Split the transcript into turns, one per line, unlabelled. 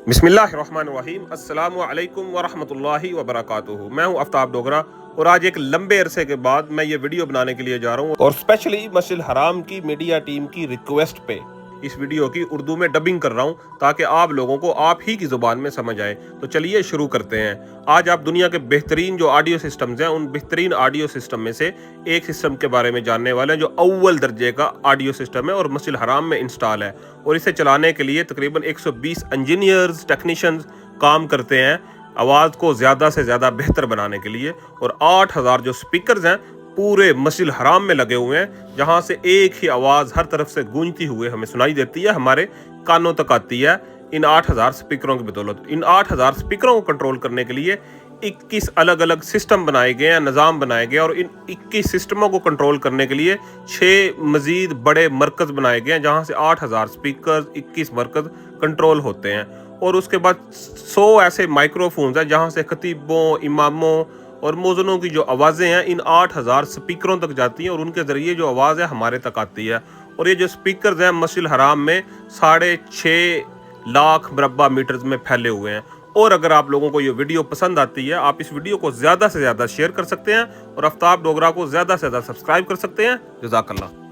बिस्मिल्लाहिर्रहमानिर्रहीम अस्सलामु अलैकुम वरहमतुल्लाहि वबरकातुहू। मैं हूं आफ्ताब डोगरा और आज एक लंबे अरसे के बाद मैं ये वीडियो बनाने के लिए जा रहा हूं और स्पेशली मस्जिद हराम की मीडिया टीम की रिक्वेस्ट पे इस वीडियो की उर्दू में डबिंग कर रहा हूं ताकि आप लोगों को आप ही की ज़ुबान में समझ आए। तो चलिए शुरू करते हैं। आज आप दुनिया के बेहतरीन जो ऑडियो सिस्टम्स हैं उन बेहतरीन ऑडियो सिस्टम में से एक सिस्टम के बारे में जानने वाले हैं जो अव्वल दर्जे का ऑडियो सिस्टम है और मस्जिद हराम में इंस्टॉल है और इसे चलाने के लिए तकरीबन 120 इंजीनियर्स टेक्नीशियंस काम करते हैं आवाज़ को ज़्यादा से ज़्यादा बेहतर बनाने के लिए। और 8000 जो स्पीकर्स हैं पूरे मस्जिद हराम में लगे हुए हैं जहां से एक ही आवाज़ हर तरफ से गूंजती हुए हमें सुनाई देती है, हमारे कानों तक आती है इन 8000 स्पीकरों की बदौलत। इन 8000 स्पीकरों को कंट्रोल करने के लिए 21 अलग अलग सिस्टम बनाए गए हैं, निज़ाम बनाए गए और इन 21 सिस्टमों को कंट्रोल करने के लिए 6 मजीद बड़े मरकज़ बनाए गए हैं जहां से 8000 स्पीकर 21 मरकज़ कंट्रोल होते हैं। और उसके बाद 100 ऐसे माइक्रोफोन्स हैं जहां से खतीबों, इमामों और मौज़नों की जो आवाज़ें हैं इन 8000 स्पीकरों तक जाती हैं और उनके ज़रिए जो आवाज़ है हमारे तक आती है। और ये जो स्पीकर्स हैं मस्जिद हराम में 6.5 लाख मुरब्बा मीटर्स में फैले हुए हैं। और अगर आप लोगों को ये वीडियो पसंद आती है आप इस वीडियो को ज़्यादा से ज़्यादा शेयर कर सकते हैं और आफ्ताब डोगरा को ज़्यादा से ज़्यादा सब्सक्राइब कर सकते हैं। जज़ाकल्लाह।